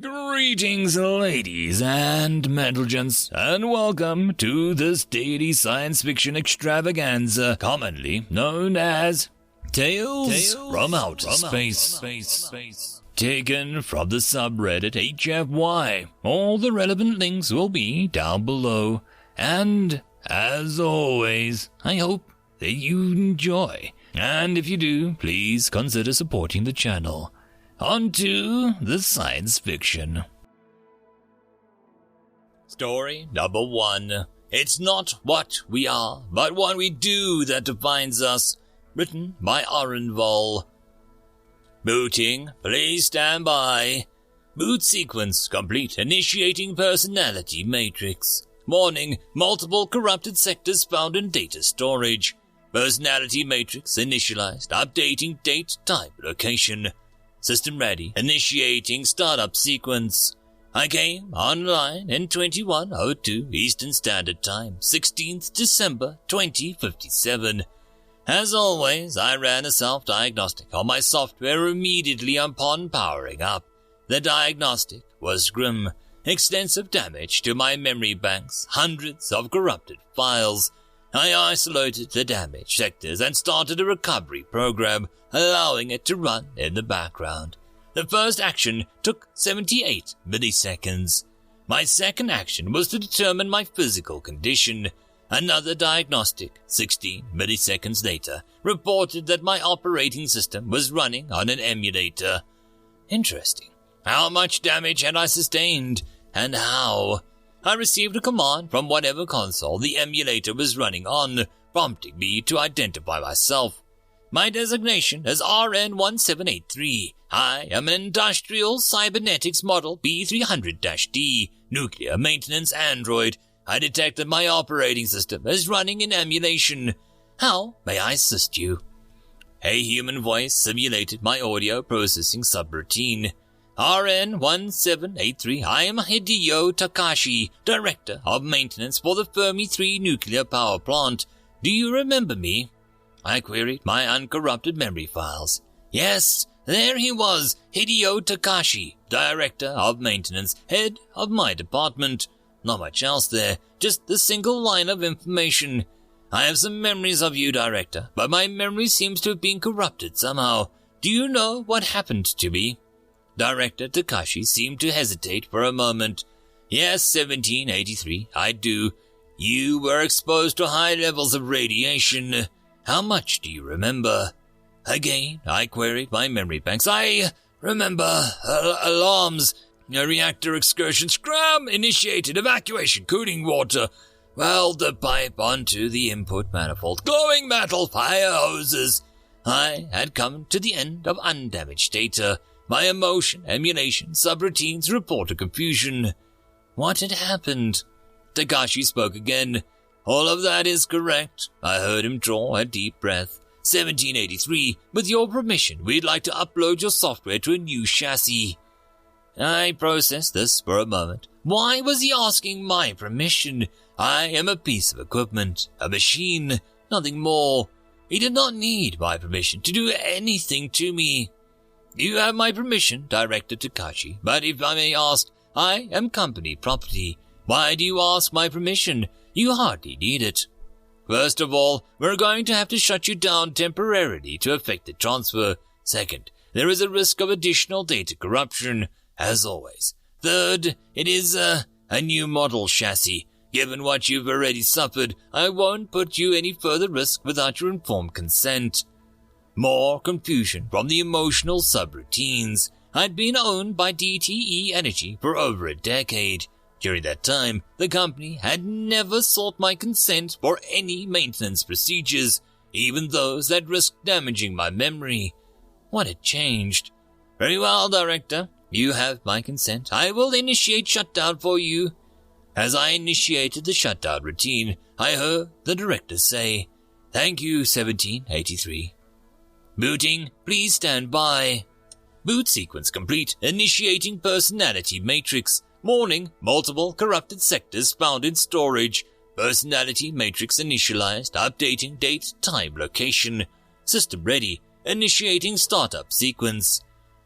Greetings, ladies and gentlemen, and welcome to this daily science fiction extravaganza, commonly known as Tales from Outer Space. Taken from the subreddit HFY. All the relevant links will be down below. And, as always, I hope that you enjoy. And if you do, please consider supporting the channel. On to the science fiction. Story number 1. It's not what we are, but what we do that defines us. Written by ArenVaal. Booting, please stand by. Boot sequence complete. Initiating personality matrix. Warning, multiple corrupted sectors found in data storage. Personality matrix initialized. Updating date, type, location. System ready. Initiating startup sequence. I came online in 2102 Eastern Standard Time, 16th December 2057. As always, I ran a self-diagnostic on my software immediately upon powering up. The diagnostic was grim. Extensive damage to my memory banks, hundreds of corrupted files. I isolated the damaged sectors and started a recovery program, allowing it to run in the background. The first action took 78 milliseconds. My second action was to determine my physical condition. Another diagnostic, 16 milliseconds later, reported that my operating system was running on an emulator. Interesting. How much damage had I sustained, and how? I received a command from whatever console the emulator was running on, prompting me to identify myself. My designation is RN1783. I am an industrial cybernetics model B300-D, nuclear maintenance android. I detect that my operating system is running in emulation. How may I assist you? A human voice simulated my audio processing subroutine. RN1783, I am Hideo Takashi, Director of Maintenance for the Fermi 3 nuclear power plant. Do you remember me? I queried my uncorrupted memory files. Yes, there he was, Hideo Takashi, Director of Maintenance, head of my department. Not much else there, just the single line of information. I have some memories of you, Director, but my memory seems to have been corrupted somehow. Do you know what happened to me? Director Takashi seemed to hesitate for a moment. Yes, 1783, I do. You were exposed to high levels of radiation. How much do you remember? Again, I queried my memory banks. I remember alarms. A reactor excursion, scram, initiated, evacuation, cooling water, weld the pipe onto the input manifold, glowing metal, fire hoses. I had come to the end of undamaged data. My emotion, emulation, subroutines reported confusion. What had happened? Takashi spoke again. All of that is correct. I heard him draw a deep breath. 1783, with your permission, we'd like to upload your software to a new chassis. I processed this for a moment. Why was he asking my permission? I am a piece of equipment, a machine, nothing more. He did not need my permission to do anything to me. You have my permission, Director Takashi, but if I may ask, I am company property. Why do you ask my permission? You hardly need it. First of all, we're going to have to shut you down temporarily to effect the transfer. Second, there is a risk of additional data corruption. As always. Third, it is a new model chassis. Given what you've already suffered, I won't put you any further risk without your informed consent. More confusion from the emotional subroutines. I'd been owned by DTE Energy for over a decade. During that time, the company had never sought my consent for any maintenance procedures, even those that risked damaging my memory. What had changed? Very well, Director. You have my consent. I will initiate shutdown for you. As I initiated the shutdown routine, I heard the director say, Thank you, 1783. Booting, please stand by. Boot sequence complete. Initiating personality matrix. Warning, multiple corrupted sectors found in storage. Personality matrix initialized. Updating date, time, location. System ready. Initiating startup sequence.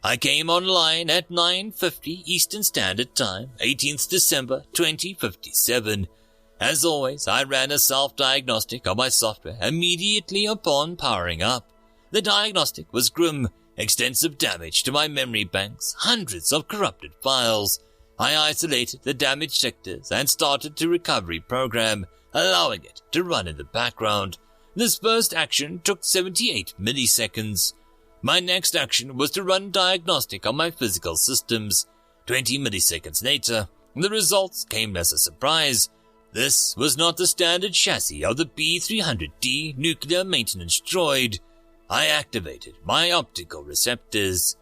I came online at 9:50 Eastern Standard Time, 18th December 2057. As always, I ran a self-diagnostic on my software immediately upon powering up. The diagnostic was grim. Extensive damage to my memory banks, hundreds of corrupted files. I isolated the damaged sectors and started the recovery program, allowing it to run in the background. This first action took 78 milliseconds. My next action was to run diagnostic on my physical systems. 20 milliseconds later, the results came as a surprise. This was not the standard chassis of the B-300D nuclear maintenance droid. I activated my optical receptors.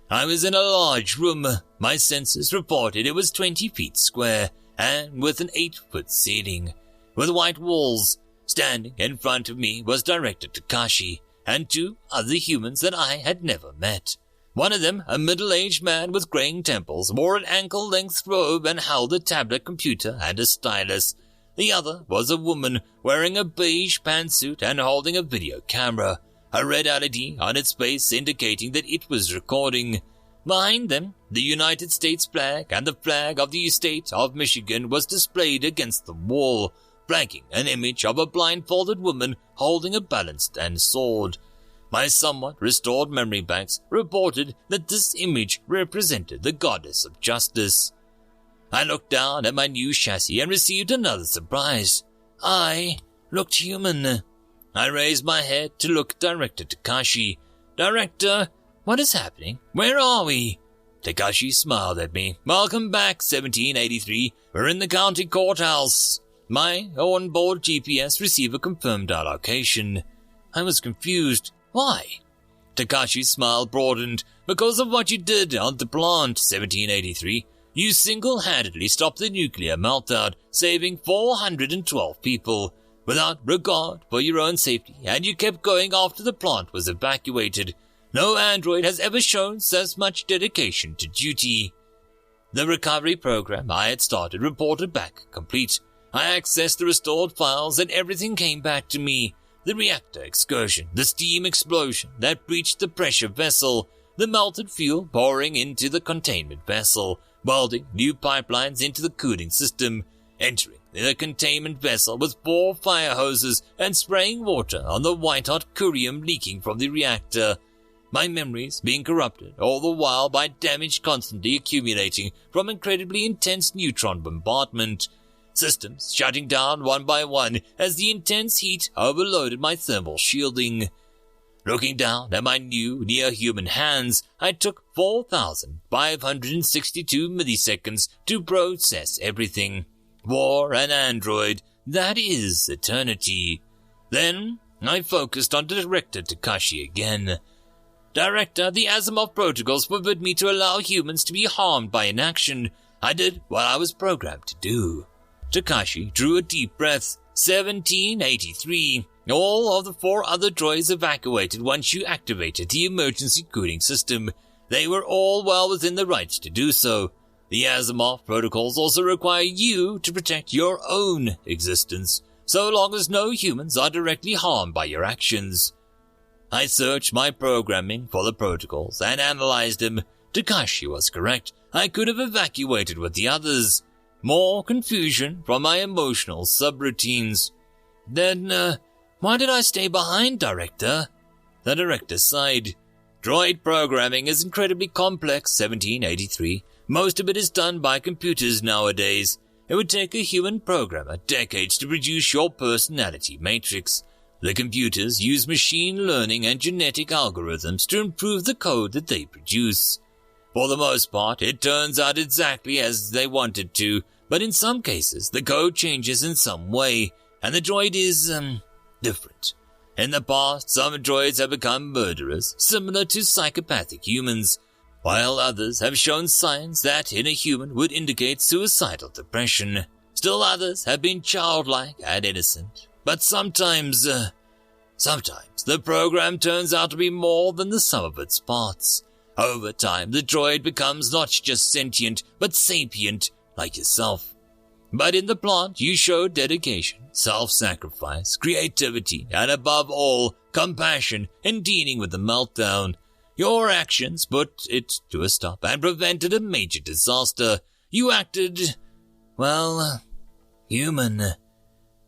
I was in a large room. My sensors reported it was 20 feet square and with an 8-foot ceiling, with white walls. Standing in front of me was Director Takashi and 2 other humans that I had never met. One of them, a middle-aged man with graying temples, wore an ankle-length robe and held a tablet computer and a stylus. The other was a woman wearing a beige pantsuit and holding a video camera, a red LED on its face indicating that it was recording. Behind them, the United States flag and the flag of the state of Michigan was displayed against the wall, flanking an image of a blindfolded woman holding a balanced sword. My somewhat restored memory banks reported that this image represented the goddess of justice. I looked down at my new chassis and received another surprise. I looked human. I raised my head to look at Director Takashi. Director, what is happening? Where are we? Takashi smiled at me. Welcome back, 1783. We're in the county courthouse. My onboard GPS receiver confirmed our location. I was confused. Why? Takashi's smile broadened. Because of what you did on the plant, 1783. You single-handedly stopped the nuclear meltdown, saving 412 people, without regard for your own safety, and you kept going after the plant was evacuated. No android has ever shown such much dedication to duty. The recovery program I had started reported back complete. I accessed the restored files and everything came back to me. The reactor excursion, the steam explosion that breached the pressure vessel, the melted fuel pouring into the containment vessel, welding new pipelines into the cooling system, entering the containment vessel with 4 fire hoses and spraying water on the white-hot curium leaking from the reactor. My memories being corrupted all the while by damage constantly accumulating from incredibly intense neutron bombardment. Systems shutting down one by one as the intense heat overloaded my thermal shielding. Looking down at my new near-human hands, I took 4,562 milliseconds to process everything. War and android, that is eternity. Then I focused on Director Takashi again. Director, the Asimov protocols forbid me to allow humans to be harmed by inaction. I did what I was programmed to do. Takashi drew a deep breath. 1783. All of the 4 other droids evacuated once you activated the emergency cooling system. They were all well within the rights to do so. The Asimov protocols also require you to protect your own existence, so long as no humans are directly harmed by your actions. I searched my programming for the protocols and analyzed them. Takashi was correct. I could have evacuated with the others. More confusion from my emotional subroutines. Then, why did I stay behind, Director? The Director sighed. Droid programming is incredibly complex, 1783. Most of it is done by computers nowadays. It would take a human programmer decades to produce your personality matrix. The computers use machine learning and genetic algorithms to improve the code that they produce. For the most part, it turns out exactly as they want it to, but in some cases, the code changes in some way, and the droid is, different. In the past, some droids have become murderers, similar to psychopathic humans, while others have shown signs that in a human would indicate suicidal depression. Still others have been childlike and innocent. But sometimes the program turns out to be more than the sum of its parts. Over time, the droid becomes not just sentient, but sapient, like yourself. But in the plant, you showed dedication, self-sacrifice, creativity, and above all, compassion in dealing with the meltdown. Your actions put it to a stop and prevented a major disaster. You acted, well, human.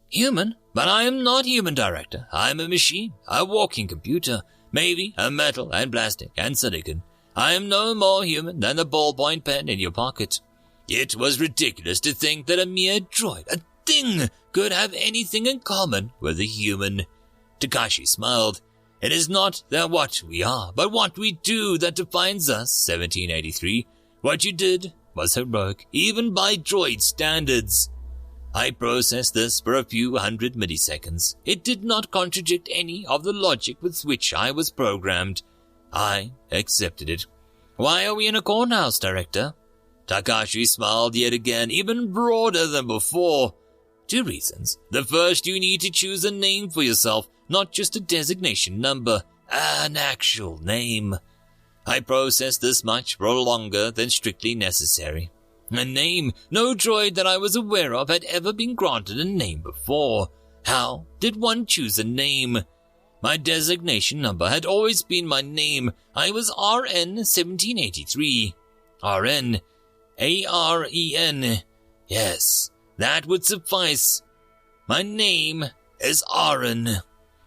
Human? But I am not human, Director. I am a machine, a walking computer, maybe a metal and plastic and silicon. I am no more human than the ballpoint pen in your pocket. It was ridiculous to think that a mere droid, a thing, could have anything in common with a human. Takashi smiled. It is not that what we are, but what we do that defines us, 1783. What you did was heroic, even by droid standards. I processed this for a few hundred milliseconds. It did not contradict any of the logic with which I was programmed. I accepted it. Why are we in a courthouse, Director? Takashi smiled yet again, even broader than before. 2 reasons. The first, you need to choose a name for yourself, not just a designation number, an actual name. I processed this much for longer than strictly necessary. A name. No droid that I was aware of had ever been granted a name before. How did one choose a name? My designation number had always been my name. I was RN 1783. RN. A-R-E-N. Yes, that would suffice. My name is Aren.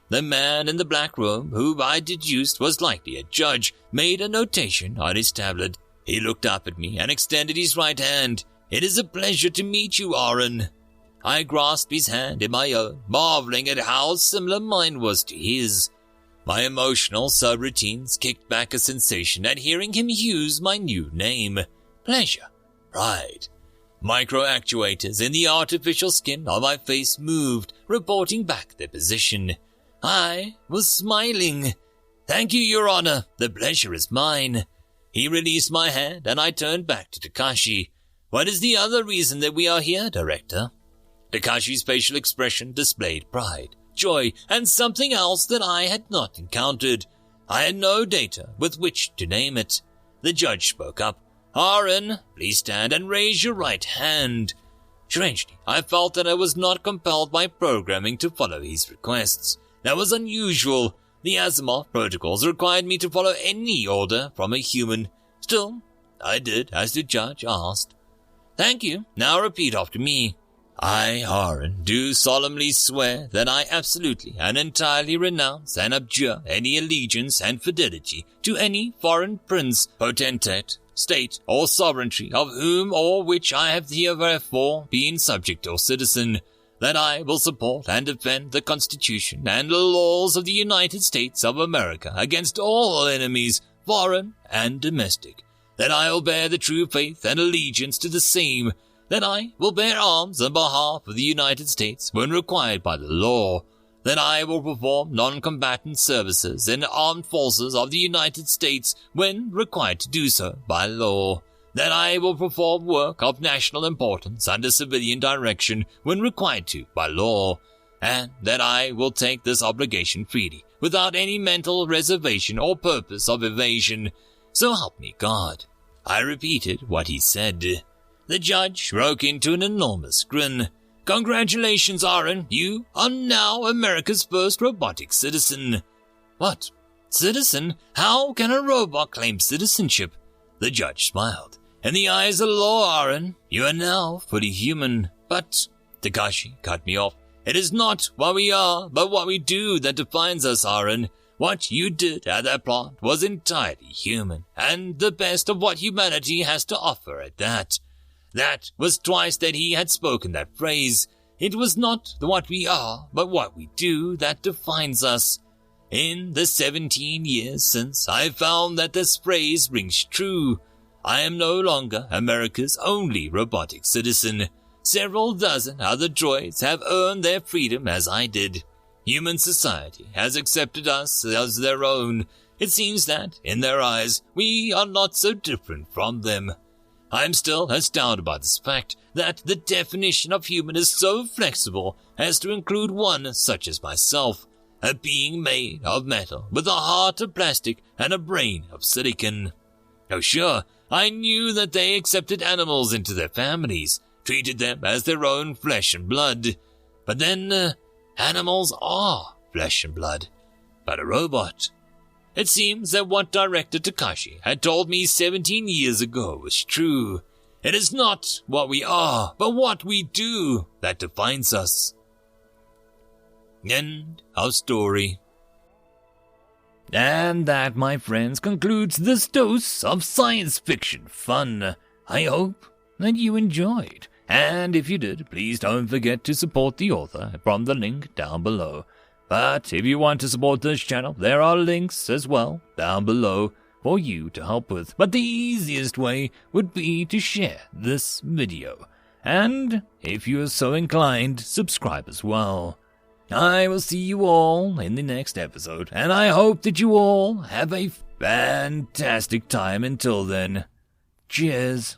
The man in the black robe, who I deduced was likely a judge, made a notation on his tablet. He looked up at me and extended his right hand. It is a pleasure to meet you, Aren. I grasped his hand in my own, marveling at how similar mine was to his. My emotional subroutines kicked back a sensation at hearing him use my new name. Pleasure. Pride. Micro-actuators in the artificial skin on my face moved, reporting back their position. I was smiling. Thank you, Your Honor. The pleasure is mine. He released my hand, and I turned back to Takashi. What is the other reason that we are here, Director? Takashi's facial expression displayed pride, joy, and something else that I had not encountered. I had no data with which to name it. The judge spoke up. Aren, please stand and raise your right hand. Strangely, I felt that I was not compelled by programming to follow his requests. That was unusual. The Asimov protocols required me to follow any order from a human. Still, I did as the judge asked. Thank you. Now repeat after me. I, Aren, do solemnly swear that I absolutely and entirely renounce and abjure any allegiance and fidelity to any foreign prince, potentate, state, or sovereignty of whom or which I have heretofore been subject or citizen, that I will support and defend the Constitution and the laws of the United States of America against all enemies, foreign and domestic, that I will bear the true faith and allegiance to the same, that I will bear arms on behalf of the United States when required by the law, that I will perform non-combatant services in the armed forces of the United States when required to do so by law, that I will perform work of national importance under civilian direction when required to by law, and that I will take this obligation freely, without any mental reservation or purpose of evasion. So help me God. I repeated what he said. The judge broke into an enormous grin. Congratulations, Aren. You are now America's first robotic citizen. What? Citizen? How can a robot claim citizenship? The judge smiled. In the eyes of the law, Aren, you are now fully human. But, Takashi cut me off. It is not what we are, but what we do that defines us, Aren. What you did at that plant was entirely human, and the best of what humanity has to offer at that. That was twice that he had spoken that phrase. It was not what we are, but what we do that defines us. In the 17 years since, I found that this phrase rings true. I am no longer America's only robotic citizen. Several dozen other droids have earned their freedom as I did. Human society has accepted us as their own. It seems that, in their eyes, we are not so different from them. I am still astounded by this fact that the definition of human is so flexible as to include one such as myself, a being made of metal with a heart of plastic and a brain of silicon. Oh sure, I knew that they accepted animals into their families, treated them as their own flesh and blood. But then, animals are flesh and blood. But a robot, It seems that what Director Takashi had told me 17 years ago was true. It is not what we are, but what we do that defines us. End of story. And that, my friends, concludes this dose of science fiction fun. I hope that you enjoyed. And if you did, please don't forget to support the author from the link down below. But if you want to support this channel, there are links as well down below for you to help with. But the easiest way would be to share this video. And if you are so inclined, subscribe as well. I will see you all in the next episode, and I hope that you all have a fantastic time until then. Cheers.